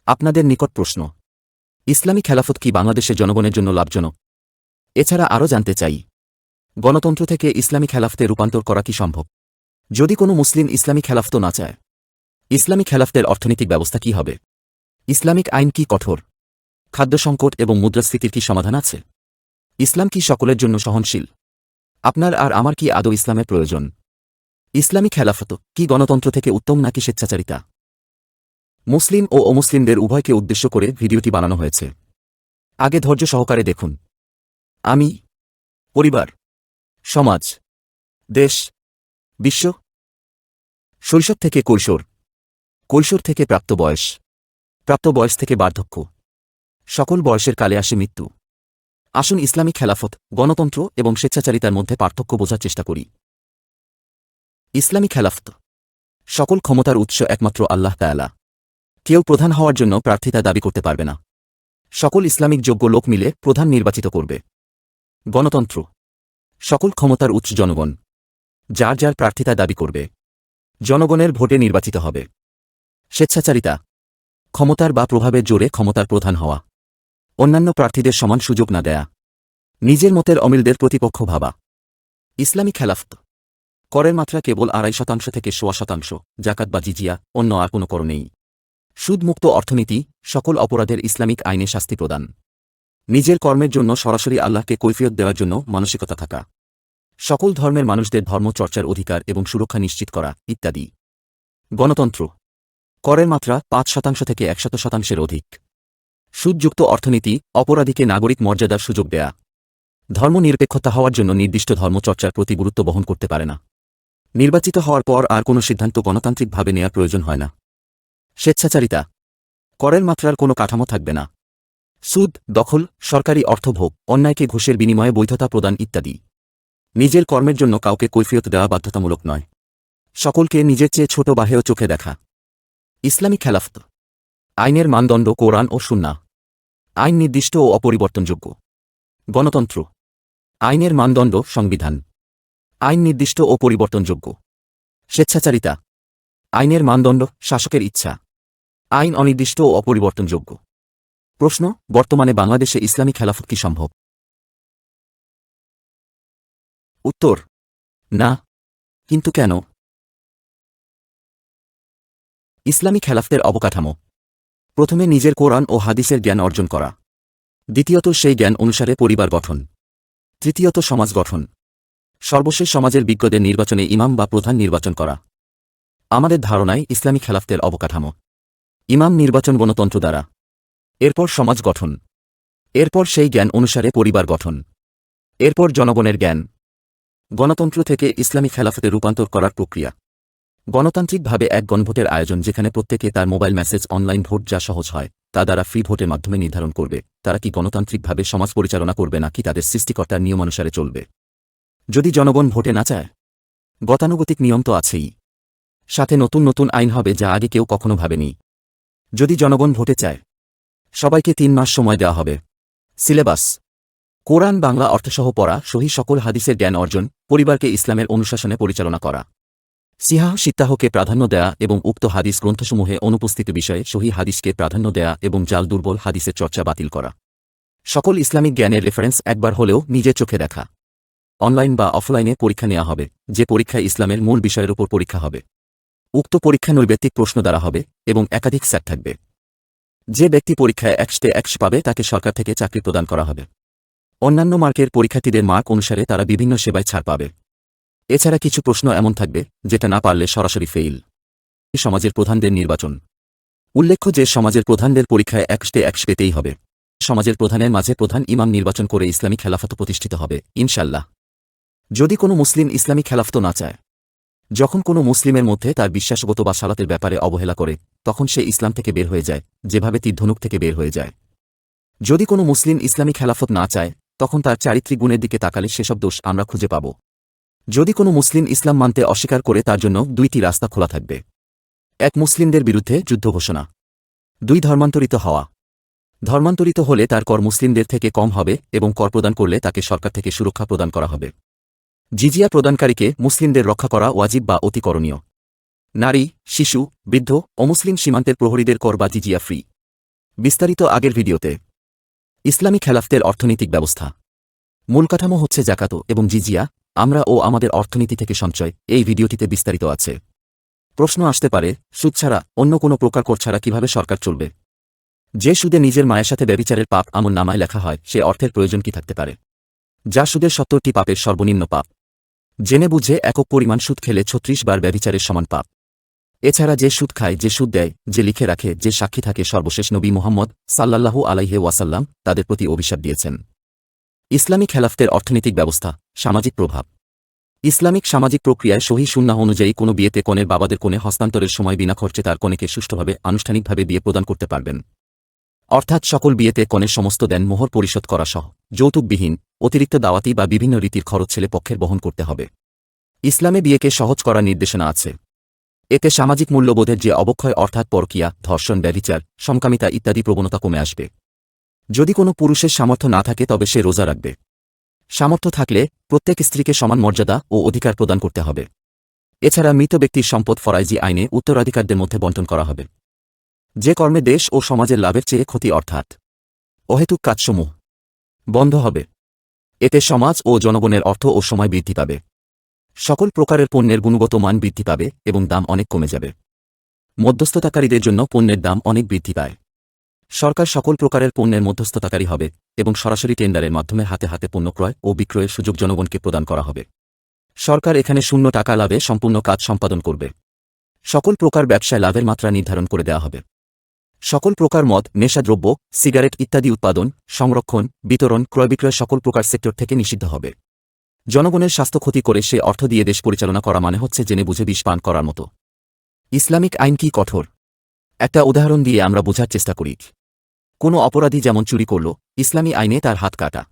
আপনাদের নিকট প্রশ্ন, ইসলামী খেলাফত কি বাংলাদেশের জনগণের জন্য লাভজনক? এছাড়া আরও জানতে চাই, গণতন্ত্র থেকে ইসলামী খেলাফতে রূপান্তর করা কি সম্ভব? যদি কোনো মুসলিম ইসলামী খেলাফত না চায়, ইসলামী খেলাফতের অর্থনৈতিক ব্যবস্থা কি হবে? ইসলামিক আইন কি কঠোর? খাদ্য সংকট এবং মুদ্রাস্ফীতির কি সমাধান আছে? ইসলাম কি সকলের জন্য সহনশীল? আপনার আর আমার কি আদৌ ইসলামের প্রয়োজন? ইসলামী খেলাফত কি গণতন্ত্র থেকে উত্তম নাকি স্বেচ্ছাচারিতা? মুসলিম ও অমুসলিমদের উভয়কে উদ্দেশ্য করে ভিডিওটি বানানো হয়েছে। আগে ধৈর্য সহকারে দেখুন। আমি, পরিবার, সমাজ, দেশ, বিশ্ব। শৈশব থেকে কৈশোর, কৈশোর থেকে প্রাপ্ত বয়স, প্রাপ্ত বয়স থেকে বার্ধক্য, সকল বয়সের কালে আসে মৃত্যু। আসুন ইসলামী খেলাফত, গণতন্ত্র এবং স্বেচ্ছাচারিতার মধ্যে পার্থক্য বোঝার চেষ্টা করি। ইসলামী খেলাফত, সকল ক্ষমতার উৎস একমাত্র আল্লাহ তাআলা। কেউ প্রধান হওয়ার জন্য প্রার্থিতা দাবি করতে পারবে না। সকল ইসলামিক যোগ্য লোক মিলে প্রধান নির্বাচিত করবে। গণতন্ত্র, সকল ক্ষমতার উৎস জনগণ, যার যার প্রার্থিতা দাবি করবে, জনগণের ভোটে নির্বাচিত হবে। স্বেচ্ছাচারিতা, ক্ষমতার বা প্রভাবের জোরে ক্ষমতার প্রধান হওয়া, অন্যান্য প্রার্থীদের সমান সুযোগ না দেয়া, নিজের মতের অমিলদের প্রতিপক্ষ ভাবা। ইসলামী খেলাফত, করের মাত্রা কেবল ২.৫% থেকে ১.৫%, জাকাত বা জিজিয়া, অন্য আর কোনো কর নেই। সুদমুক্ত অর্থনীতি, সকল অপরাধের ইসলামিক আইনে শাস্তি প্রদান, নিজের কর্মের জন্য সরাসরি আল্লাহকে কৈফিয়ত দেওয়ার জন্য মানসিকতা থাকা, সকল ধর্মের মানুষদের ধর্ম চর্চার অধিকার এবং সুরক্ষা নিশ্চিত করা ইত্যাদি। গণতন্ত্র, করের মাত্রা ৫% থেকে ১০০%-এর অধিক। সুদযুক্ত অর্থনীতি, অপরাধীকে নাগরিক মর্যাদার সুযোগ দেয়া, ধর্মনিরপেক্ষতা হওয়ার জন্য নির্দিষ্ট ধর্মচর্চার প্রতি গুরুত্ব বহন করতে পারে না। নির্বাচিত হওয়ার পর আর কোনো সিদ্ধান্ত গণতান্ত্রিকভাবে নেয়ার প্রয়োজন হয় না। স্বেচ্ছাচারিতা, করের মাত্রার কোনো কাঠামো থাকবে না। সুদ, দখল, সরকারি অর্থভোগ, অন্যায়কে ঘুষের বিনিময়ে বৈধতা প্রদান ইত্যাদি। নিজের কর্মের জন্য কাউকে কৈফিয়ত দেওয়া বাধ্যতামূলক নয়। সকলকে নিজের চেয়ে ছোট বা হেয় চোখে দেখা। ইসলামী খেলাফত, আইনের মানদণ্ড কোরআন ও সুন্নাহ, আইন নির্দিষ্ট ও অপরিবর্তনযোগ্য। গণতন্ত্র, আইনের মানদণ্ড সংবিধান, আইন নির্দিষ্ট ও পরিবর্তনযোগ্য। স্বেচ্ছাচারিতা, আইনের মানদণ্ড শাসকের ইচ্ছা, আইন অনির্দিষ্ট ও অপরিবর্তনযোগ্য। প্রশ্ন, বর্তমানে বাংলাদেশে ইসলামী খেলাফত কি সম্ভব? উত্তর, না। কিন্তু কেন? ইসলামী খেলাফতের অবকাঠামো: প্রথমে নিজের কোরআন ও হাদিসের জ্ঞান অর্জন করা, দ্বিতীয়ত সেই জ্ঞান অনুসারে পরিবার গঠন, তৃতীয়ত সমাজ গঠন, সর্বশেষ সমাজের বিজ্ঞদের নির্বাচনে ইমাম বা প্রধান নির্বাচন করা। আমাদের ধারণায় ইসলামী খেলাফতের অবকাঠামো: ইমাম নির্বাচন গণতন্ত্র দ্বারা, এরপর সমাজ গঠন, এরপর সেই জ্ঞান অনুসারে পরিবার গঠন, এরপর জনগণের জ্ঞান। গণতন্ত্র থেকে ইসলামী খেলাফতে রূপান্তর করার প্রক্রিয়া: গণতান্ত্রিকভাবে এক গণভোটের আয়োজন, যেখানে প্রত্যেকে তার মোবাইল মেসেজ অনলাইন ভোট যা সহজ হয় তা দ্বারা ফ্রি ভোটের মাধ্যমে নির্ধারণ করবে তারা কি গণতান্ত্রিকভাবে সমাজ পরিচালনা করবে নাকি তাদের সৃষ্টিকর্তার নিয়মানুসারে চলবে। যদি জনগণ ভোটে না চায়, গতানুগতিক নিয়ম তো আছেই, সাথে নতুন নতুন আইন হবে যা আগে কেউ কখনো ভাবেনি। যদি জনগণ ভোটে চায়, সবাইকে ৩ মাস সময় দেওয়া হবে। সিলেবাস: কোরআন বাংলা অর্থসহ পড়া, সহিহ সকল হাদিসের জ্ঞান অর্জন, পরিবারকে ইসলামের অনুশাসনে পরিচালনা করা, সিহাহ সিত্তাহকে প্রাধান্য দেয়া এবং উক্ত হাদিস গ্রন্থসমূহে অনুপস্থিত বিষয়ে সহিহ হাদিসকে প্রাধান্য দেয়া এবং জাল দুর্বল হাদিসের চর্চা বাতিল করা। সকল ইসলামিক জ্ঞানের রেফারেন্স একবার হলেও নিজের চোখে দেখা। অনলাইন বা অফলাইনে পরীক্ষা নেওয়া হবে, যে পরীক্ষায় ইসলামের মূল বিষয়ের উপর পরীক্ষা হবে। উক্ত পরীক্ষা নৈর্ব্যক্তিক প্রশ্ন দ্বারা হবে এবং একাধিক সেট থাকবে। যে ব্যক্তি পরীক্ষায় 100 পাবে তাকে সরকার থেকে চাকরি প্রদান করা হবে। অন্যান্য মার্কের পরীক্ষার্থীদের মার্ক অনুসারে তারা বিভিন্ন সেবায় ছাড় পাবে। এছাড়া কিছু প্রশ্ন এমন থাকবে যেটা না পারলে সরাসরি ফেইল। সমাজের প্রধানদের নির্বাচন: উল্লেখ্য যে সমাজের প্রধানদের পরীক্ষায় 100 পেতেই হবে। সমাজের প্রধানের মাঝে প্রধান ইমাম নির্বাচন করে ইসলামী খেলাফত প্রতিষ্ঠিত হবে ইনশাল্লাহ। যদি কোনো মুসলিম ইসলামী খেলাফত না চায়, যখন কোনো মুসলিমের মধ্যে তার বিশ্বাসগত বা সালাতের ব্যাপারে অবহেলা করে, তখন সে ইসলাম থেকে বের হয়ে যায়, যেভাবে তীর ধনুক থেকে বের হয়ে যায়। যদি কোনো মুসলিম ইসলামী খেলাফত না চায়, তখন তার চারিত্রিক গুণের দিকে তাকালে সেসব দোষ আমরা খুঁজে পাব। যদি কোনো মুসলিম ইসলাম মানতে অস্বীকার করে, তার জন্য 2টি রাস্তা খোলা থাকবে: 1. মুসলিমদের বিরুদ্ধে যুদ্ধ ঘোষণা, 2. ধর্মান্তরিত হওয়া। ধর্মান্তরিত হলে তার কর মুসলিমদের থেকে কম হবে এবং কর প্রদান করলে তাকে সরকার থেকে সুরক্ষা প্রদান করা হবে। জিজিয়া প্রদানকারীকে মুসলিমদের রক্ষা করা ওয়াজিব বা অতি করণীয়। নারী, শিশু, বৃদ্ধ, অমুসলিম সীমান্তের প্রহরীদের কর বা জিজিয়া ফ্রি। বিস্তারিত আগের ভিডিওতে। ইসলামী খেলাফতের অর্থনৈতিক ব্যবস্থা। মূল কাঠামো হচ্ছে জাকাত এবং জিজিয়া, আমরা ও আমাদের অর্থনীতি থেকে সঞ্চয়। এই ভিডিওটিতে বিস্তারিত আছে। প্রশ্ন আসতে পারে, সুদ ছাড়া অন্য কোনো প্রকার কর ছাড়া কিভাবে সরকার চলবে? যে সুদে নিজের মায়ের সাথে ব্যভিচারের পাপ আমলনামায় লেখা হয়, সে অর্থের প্রয়োজন কি থাকতে পারে? যা সুদের ৭০টি পাপের সর্বনিম্ন পাপ। জেনে বুঝে একক পরিমাণ সুদ খেলে ৩৬ বার ব্যভিচারের সমান পাপ। এছাড়া যে সুদ খায়, যে সুদ দেয়, যে লিখে রাখে, যে সাক্ষী থাকে, সর্বশেষ নবী মুহাম্মদ সাল্লাল্লাহু আলাইহি ওয়াসাল্লাম তাদের প্রতি অভিশাপ দিয়েছেন। ইসলামী খেলাফতের অর্থনৈতিক ব্যবস্থা। সামাজিক প্রভাব। ইসলামিক সামাজিক প্রক্রিয়ায় সহিহ সুন্নাহ অনুযায়ী কোনো বিয়েতে কনের বাবাদের কনে হস্তান্তরের সময় বিনা খরচে তার কনেকে সুষ্ঠুভাবে আনুষ্ঠানিকভাবে বিয়ে প্রদান করতে পারবেন। অর্থাৎ সকল বিয়েতে কনের সমস্ত দেন মোহর পরিশোধ করা সহ যৌতুকবিহীন অতিরিক্ত দাওয়াতি বা বিভিন্ন রীতির খরচ ছেলে পক্ষের বহন করতে হবে। ইসলামে বিয়েকে সহজ করার নির্দেশনা আছে। এতে সামাজিক মূল্যবোধের যে অবক্ষয় অর্থাৎ পরকীয়া, ধর্ষণ, ব্যভিচার, সমকামিতা ইত্যাদি প্রবণতা কমে আসবে। যদি কোনো পুরুষের সামর্থ্য না থাকে তবে সে রোজা রাখবে। সামর্থ্য থাকলে প্রত্যেক স্ত্রীকে সমান মর্যাদা ও অধিকার প্রদান করতে হবে। এছাড়া মৃত ব্যক্তির সম্পদ ফরাইজি আইনে উত্তরাধিকারদের মধ্যে বণ্টন করা হবে। যে কর্মে দেশ ও সমাজের লাভের চেয়ে ক্ষতি অর্থাৎ অহেতুক কাজসমূহ বন্ধ হবে। এতে সমাজ ও জনগণের অর্থ ও সময় বৃদ্ধি পাবে। সকল প্রকারের পণ্যের গুণগত মান বৃদ্ধি পাবে এবং দাম অনেক কমে যাবে। মধ্যস্থতাকারীদের জন্য পণ্যের দাম অনেক বৃদ্ধি পায়। সরকার সকল প্রকারের পণ্যের মধ্যস্থতাকারী হবে এবং সরাসরি টেন্ডারের মাধ্যমে হাতে হাতে পণ্য ক্রয় ও বিক্রয়ের সুযোগ জনগণকে প্রদান করা হবে। সরকার এখানে শূন্য টাকা লাভে সম্পূর্ণ কাজ সম্পাদন করবে। সকল প্রকার ব্যবসায় লাভের মাত্রা নির্ধারণ করে দেওয়া হবে। সকল প্রকার মদ, নেশাদ্রব্য, সিগারেট ইত্যাদি উৎপাদন, সংরক্ষণ, বিতরণ, ক্রয় বিক্রয় সকল প্রকার সেক্টর থেকে নিষিদ্ধ হবে। জনগণের স্বাস্থ্য ক্ষতি করে সে অর্থ দিয়ে দেশ পরিচালনা করা মানে হচ্ছে জেনে বুঝে বিষ পান করার মতো। ইসলামিক আইন কি কঠোর? একটা উদাহরণ দিয়ে আমরা বোঝার চেষ্টা করি। কোনো অপরাধী যেমন চুরি করল, ইসলামী আইনে তার হাত কাটা।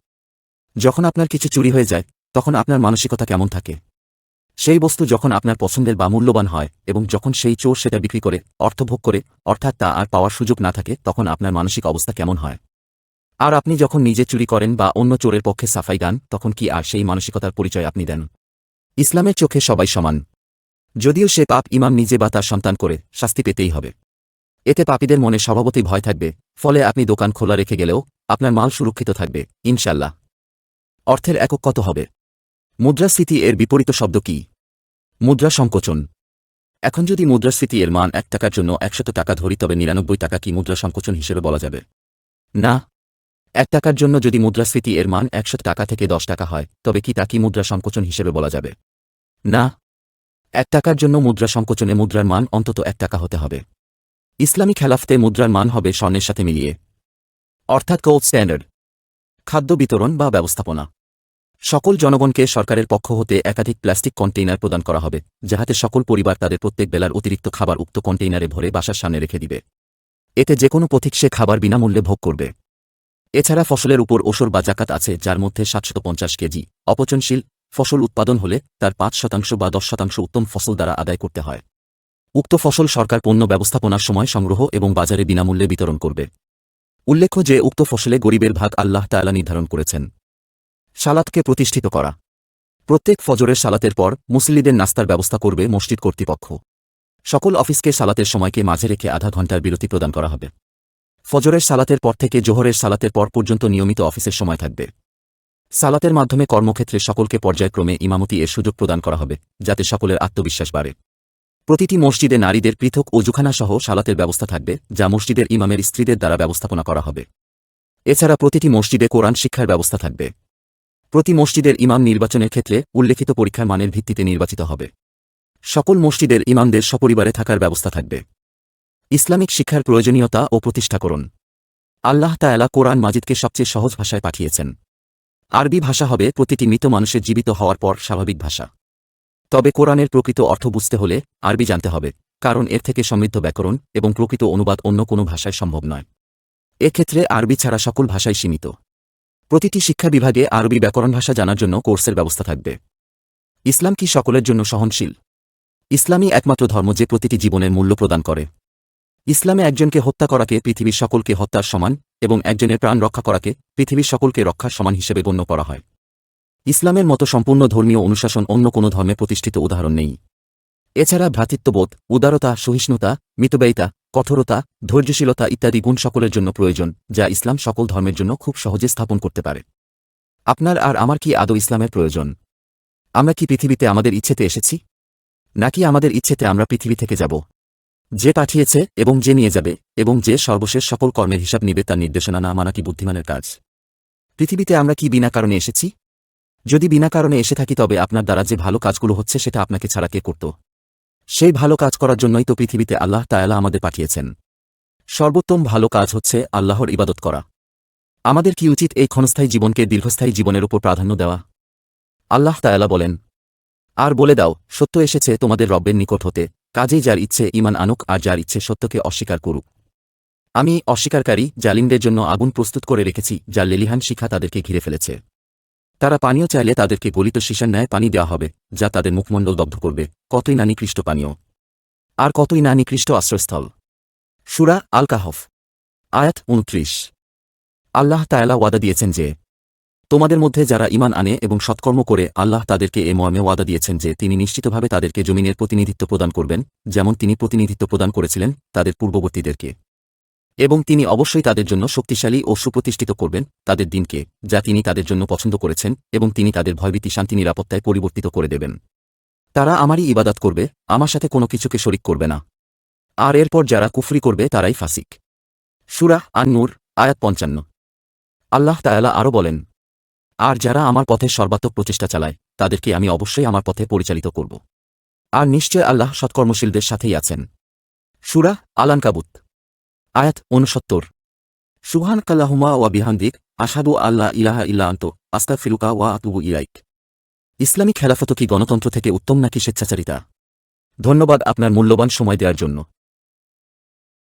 যখন আপনার কিছু চুরি হয়ে যায়, তখন আপনার মানসিকতা কেমন থাকে? সেই বস্তু যখন আপনার পছন্দের বা মূল্যবান হয় এবং যখন সেই চোর সেটা বিক্রি করে অর্থভোগ করে, অর্থাৎ তা আর পাওয়ার সুযোগ না থাকে, তখন আপনার মানসিক অবস্থা কেমন হয়? আর আপনি যখন নিজে চুরি করেন বা অন্য চোরের পক্ষে সাফাই গান, তখন কি আর সেই মানসিকতার পরিচয় আপনি দেন? ইসলামের চোখে সবাই সমান। যদিও সে পাপ ইমাম নিজে বা তার সন্তান করে, শাস্তি পেতেই হবে। এতে পাপীদের মনে স্বভাবতই ভয় থাকবে, ফলে আপনি দোকান খোলা রেখে গেলেও আপনার মাল সুরক্ষিত থাকবে ইনশাল্লাহ। অর্থের একক কত হবে? মুদ্রাস্ফীতি এর বিপরীত শব্দ কি? মুদ্রা সংকোচন। এখন যদি মুদ্রাস্ফীতি এর মান ১ টাকার জন্য ১০০ টাকা ধরি, তবে ৯৯ টাকা কি মুদ্রা সংকোচন হিসেবে বলা যাবে? না। ১ টাকার জন্য যদি মুদ্রাস্ফীতি এর মান ১০০ টাকা থেকে ১০ টাকা হয়, তবে কি তা কি মুদ্রা সংকোচন হিসেবে বলা যাবে? না। ১ টাকার জন্য মুদ্রা সংকোচনে মুদ্রার মান অন্তত ১ টাকা হতে হবে। ইসলামী খেলাফতে মুদ্রার মান হবে স্বর্ণের সাথে মিলিয়ে, অর্থাৎ গোল্ড স্ট্যান্ডার্ড। খাদ্য বিতরণ বা ব্যবস্থাপনা। সকল জনগণকে সরকারের পক্ষ হতে একাধিক প্লাস্টিক কন্টেইনার প্রদান করা হবে, যাহাতে সকল পরিবার তাদের প্রত্যেক বেলার অতিরিক্ত খাবার উক্ত কন্টেইনারে ভরে বাসার সামনে রেখে দিবে। এতে যে কোনো পথিক সে খাবার বিনামূল্যে ভোগ করবে। এছাড়া ফসলের উপর ওসর বা জাকাত আছে, যার মধ্যে ৭৫০ কেজি অপচনশীল ফসল উৎপাদন হলে তার ৫% বা ১০% উত্তম ফসল দ্বারা আদায় করতে হয়। উক্ত ফসল সরকার পণ্য ব্যবস্থাপনার সময় সংগ্রহ এবং বাজারে বিনামূল্যে বিতরণ করবে। উল্লেখ্য যে উক্ত ফসলে গরিবের ভাগ আল্লাহ তাআলা নির্ধারণ করেছেন। সালাতকে প্রতিষ্ঠিত করা। প্রত্যেক ফজরের সালাতের পর মুসল্লিদের নাস্তার ব্যবস্থা করবে মসজিদ কর্তৃপক্ষ। সকল অফিসকে সালাতের সময়কে মাঝে রেখে আধা ঘণ্টার বিরতি প্রদান করা হবে। ফজরের সালাতের পর থেকে জোহরের সালাতের পর পর্যন্ত নিয়মিত অফিসের সময় থাকবে। সালাতের মাধ্যমে কর্মক্ষেত্রে সকলকে পর্যায়ক্রমে ইমামতি এর সুযোগ প্রদান করা হবে, যাতে সকলের আত্মবিশ্বাস বাড়ে। প্রতিটি মসজিদে নারীদের পৃথক অজুখানা সহ সালাতের ব্যবস্থা থাকবে, যা মসজিদের ইমামের স্ত্রীদের দ্বারা ব্যবস্থাপনা করা হবে। এছাড়া প্রতিটি মসজিদে কোরআন শিক্ষার ব্যবস্থা থাকবে। প্রতি মসজিদের ইমাম নির্বাচনের ক্ষেত্রে উল্লেখিত পরীক্ষার মানের ভিত্তিতে নির্বাচিত হবে। সকল মসজিদের ইমামদের সপরিবারে থাকার ব্যবস্থা থাকবে। ইসলামিক শিক্ষার প্রয়োজনীয়তা ও প্রতিষ্ঠাকরণ। আল্লাহ তাআলা কোরআন মাজিদকে সবচেয়ে সহজ ভাষায় পাঠিয়েছেন। আরবি ভাষা হবে প্রতিটি মৃত মানুষের জীবিত হওয়ার পর স্বাভাবিক ভাষা। তবে কোরআনের প্রকৃত অর্থ বুঝতে হলে আরবি জানতে হবে, কারণ এর থেকে সমৃদ্ধ ব্যাকরণ এবং প্রকৃত অনুবাদ অন্য কোনো ভাষায় সম্ভব নয়। এক্ষেত্রে আরবি ছাড়া সকল ভাষাই সীমিত। প্রতিটি শিক্ষা বিভাগে আরবি ব্যাকরণ ভাষা জানার জন্য কোর্সের ব্যবস্থা থাকবে। ইসলাম কি সকলের জন্য সহনশীল? ইসলামই একমাত্র ধর্ম যে প্রতিটি জীবনের মূল্য প্রদান করে। ইসলামে একজনকে হত্যা করাকে পৃথিবীর সকলকে হত্যার সমান এবং একজনের প্রাণ রক্ষা করাকে পৃথিবীর সকলকে রক্ষার সমান হিসেবে গণ্য করা হয়। ইসলামের মতো সম্পূর্ণ ধর্মীয় অনুশাসন অন্য কোনো ধর্মে প্রতিষ্ঠিত উদাহরণ নেই। এছাড়া ভ্রাতৃত্ববোধ, উদারতা, সহিষ্ণুতা, মিতব্যয়িতা, কঠোরতা, ধৈর্যশীলতা ইত্যাদি গুণ সকলের জন্য প্রয়োজন, যা ইসলাম সকল ধর্মের জন্য খুব সহজে স্থাপন করতে পারে। আপনার আর আমার কি আদৌ ইসলামের প্রয়োজন? আমরা কি পৃথিবীতে আমাদের ইচ্ছেতে এসেছি, নাকি আমাদের ইচ্ছেতে আমরা পৃথিবী থেকে যাব? যে পাঠিয়েছে এবং যে নিয়ে যাবে এবং যে সর্বশেষ সকল কর্মের হিসাব নিবে তার নির্দেশনা না মানা কি বুদ্ধিমানের কাজ? পৃথিবীতে আমরা কি বিনা কারণে এসেছি? যদি বিনা কারণে এসে থাকি তবে আপনার দ্বারা যে ভালো কাজগুলো হচ্ছে সেটা আপনাকে ছাড়া কে করত? সেই ভালো কাজ করার জন্যই তো পৃথিবীতে আল্লাহ তাআলা আমাদের পাঠিয়েছেন। সর্বোত্তম ভালো কাজ হচ্ছে আল্লাহর ইবাদত করা। আমাদের কি উচিত এই ক্ষণস্থায়ী জীবনকে দীর্ঘস্থায়ী জীবনের উপর প্রাধান্য দেওয়া? আল্লাহ তাআলা বলেন, আর বলে দাও, সত্য এসেছে তোমাদের রব্বের নিকট হতে, কাজেই যার ইচ্ছে ঈমান আনুক আর যার ইচ্ছে সত্যকে অস্বীকার করুক। আমি অস্বীকারী জালিমদের জন্য আগুন প্রস্তুত করে রেখেছি, যার লেলিহান শিখা তাদেরকে ঘিরে ফেলেছে। তারা পানীয় চাইলে তাদেরকে গলিত সীসার ন্যায় পানি দেওয়া হবে, যা তাদের মুখমণ্ডল দগ্ধ করবে। কতই না নিকৃষ্ট পানীয়, আর কতই না নিকৃষ্ট আশ্রয়স্থল। সূরা আল কাহফ, আয়াত ২৯। আল্লাহ তাআলা ওয়াদা দিয়েছেন যে তোমাদের মধ্যে যারা ঈমান আনে এবং সৎকর্ম করে, আল্লাহ তাদেরকে এ মর্মে ওয়াদা দিয়েছেন যে তিনি নিশ্চিতভাবে তাদেরকে জমিনের প্রতিনিধিত্ব প্রদান করবেন, যেমন তিনি প্রতিনিধিত্ব প্রদান করেছিলেন তাদের পূর্ববর্তীদেরকে। এবং তিনি অবশ্যই তাদের জন্য শক্তিশালী ও সুপ্রতিষ্ঠিত করবেন তাদের দিনকে, যা তিনি তাদের জন্য পছন্দ করেছেন, এবং তিনি তাদের ভয়ভীতি শান্তি নিরাপত্তায় পরিবর্তিত করে দেবেন। তারা আমারই ইবাদত করবে, আমার সাথে কোনো কিছুকে শরিক করবে না। আর এরপর যারা কুফরি করবে তারাই ফাসিক। সূরা আন-নূর, আয়াত ৫৫। আল্লাহ তাআলা আরও বলেন, আর যারা আমার পথে সর্বাত্মক প্রচেষ্টা চালায় তাদেরকে আমি অবশ্যই আমার পথে পরিচালিত করব। আর নিশ্চয় আল্লাহ সৎকর্মশীলদের সাথেই আছেন। সূরা আল-আনকাবুত, আয়াত ৬৯। সুবহানাকাল্লাহুম্মা ওয়া বিহামদিক, আশহাদু আল্লা ইলাহা ইল্লা আনতা, আস্তাগফিরুকা ওয়া আতুবু ইলাইক। ইসলামী খেলাফত কি গণতন্ত্র থেকে উত্তম নাকি স্বেচ্ছাচারিতা? ধন্যবাদ আপনার মূল্যবান সময় দেওয়ার জন্য।